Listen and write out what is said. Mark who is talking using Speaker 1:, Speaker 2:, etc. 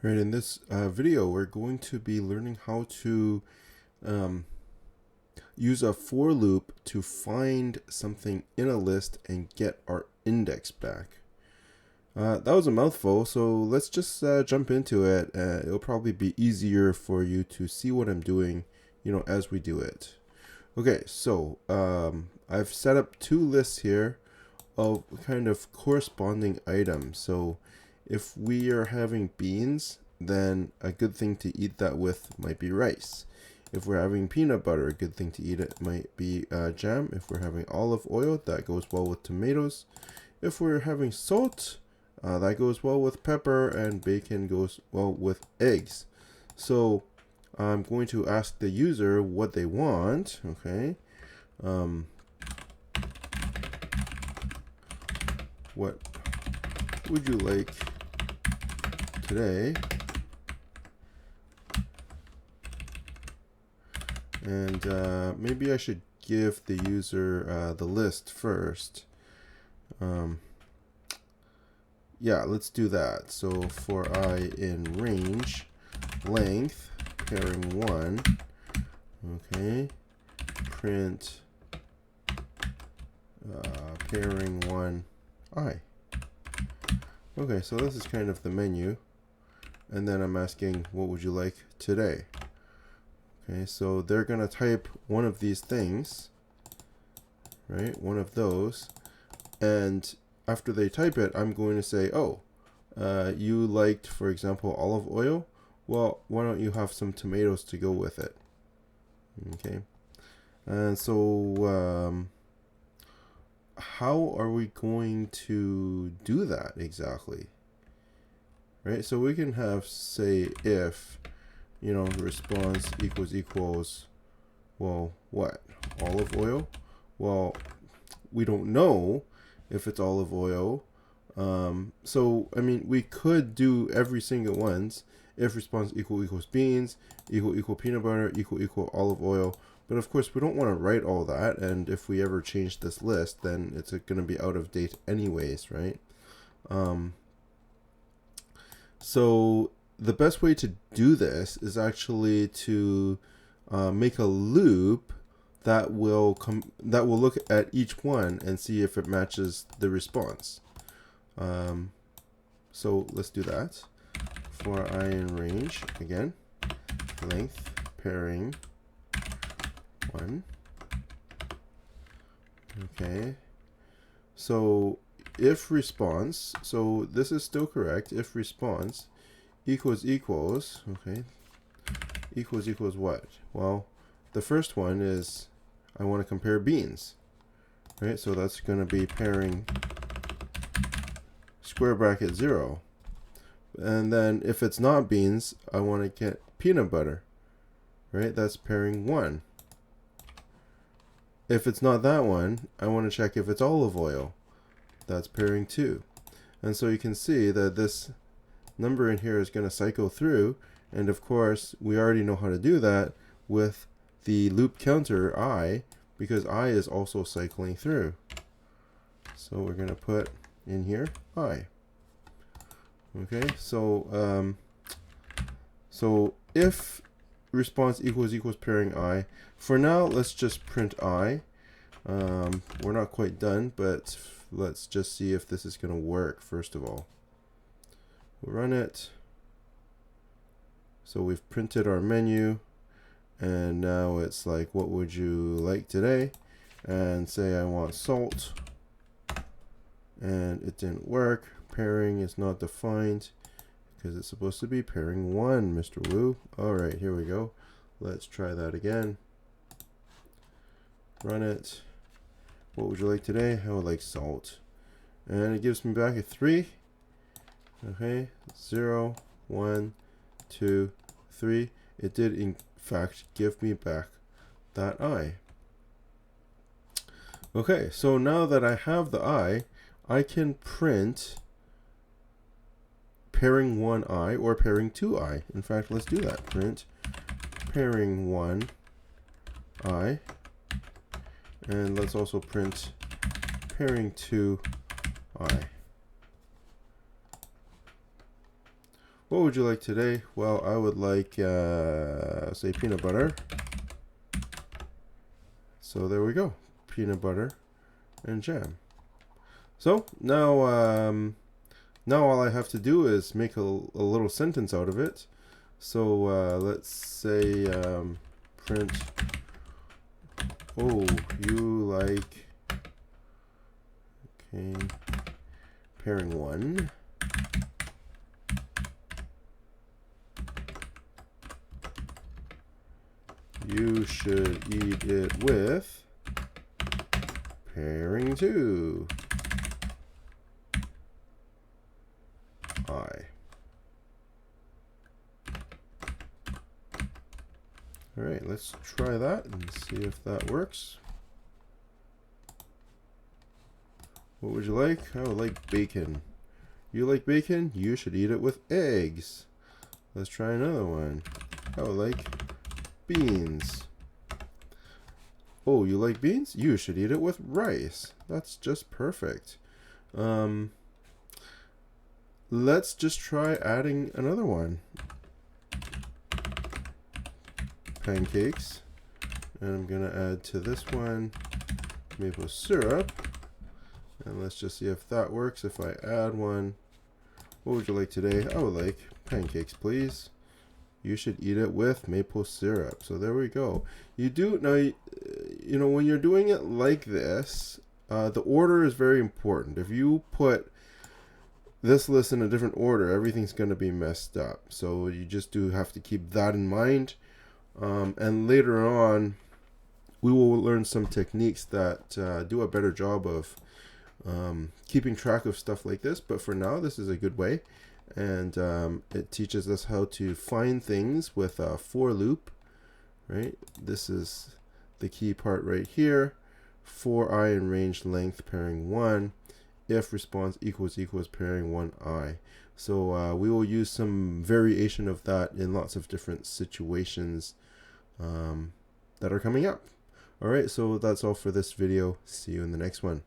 Speaker 1: Right, in this video, we're going to be learning how to use a for loop to find something in a list and get our index back. That was a mouthful, so let's just jump into it. It'll probably be easier for you to see what I'm doing, as we do it. Okay, so I've set up two lists here of kind of corresponding items. So if we are having beans, then a good thing to eat that with might be rice. If we're having peanut butter, a good thing to eat it might be jam. If we're having olive oil, that goes well with tomatoes. If we're having salt, that goes well with pepper, and bacon goes well with eggs. So I'm going to ask the user what they want, okay? What would you like today? And maybe I should give the user the list first. Yeah, let's do that. So for I in range, length, pairing 1, okay, print pairing 1 I. Okay, so this is kind of the menu, and then I'm asking what would you like today. Okay, so they're gonna type one of these things, right, one of those, and after they type it, I'm going to say, oh, you liked, for example, olive oil. Well, why don't you have some tomatoes to go with it? Okay, and so how are we going to do that exactly? Right, so we can have, say, if, response equals, well, what? Olive oil? Well, we don't know if it's olive oil. So, I mean, we could do every single ones. If response equals beans, equal peanut butter, equal olive oil. But of course, we don't want to write all that. And if we ever change this list, then it's going to be out of date anyways, right? So the best way to do this is actually to make a loop that will look at each one and see if it matches the response. So let's do that. For I in range, again, length, pairing 1. Okay. So if response, so this is still correct, if response equals, okay, equals what? Well, the first one is I want to compare beans, right? So that's going to be pairing square bracket 0. And then if it's not beans, I want to get peanut butter, right? That's pairing 1. If it's not that one, I want to check if it's olive oil. That's pairing 2. And so you can see that this number in here is going to cycle through, and of course we already know how to do that with the loop counter I, because I is also cycling through. So we're going to put in here I. Okay, so so if response equals pairing I, for now let's just print I. We're not quite done, but let's just see if this is going to work first of all. We'll run it. So we've printed our menu, and now it's like, what would you like today? And say I want salt, and it didn't work. Pairing is not defined because it's supposed to be pairing 1, Mr. Wu. All right, here we go. Let's try that again. Run it. What would you like today? I would like salt. And it gives me back a 3. Okay, 0, 1, 2, 3. It did in fact give me back that I. Okay, so now that I have the I can print pairing 1I or pairing 2I. In fact, let's do that. Print pairing 1I. And let's also print pairing 2I. What would you like today? Well, I would like, say, peanut butter. So there we go, peanut butter and jam. So now, now all I have to do is make a little sentence out of it. So let's say print, oh, you like, okay, pairing 1. You should eat it with pairing 2. Alright, let's try that and see if that works. What would you like? I would like bacon. You like bacon? You should eat it with eggs. Let's try another one. I would like beans. Oh, you like beans? You should eat it with rice. That's just perfect. Let's just try adding another one. Pancakes. And I'm going to add to this one maple syrup. And let's just see if that works. If I add one, what would you like today? I would like pancakes, please. You should eat it with maple syrup. So there we go. You do now. You know, when you're doing it like this, the order is very important. If you put this list in a different order, everything's going to be messed up. So you just do have to keep that in mind. And later on, we will learn some techniques that do a better job of keeping track of stuff like this. But for now, this is a good way. And it teaches us how to find things with a for loop, right? This is the key part right here. For I in range length pairing 1. If response equals pairing 1I. So we will use some variation of that in lots of different situations that are coming up. All right, so that's all for this video. See you in the next one.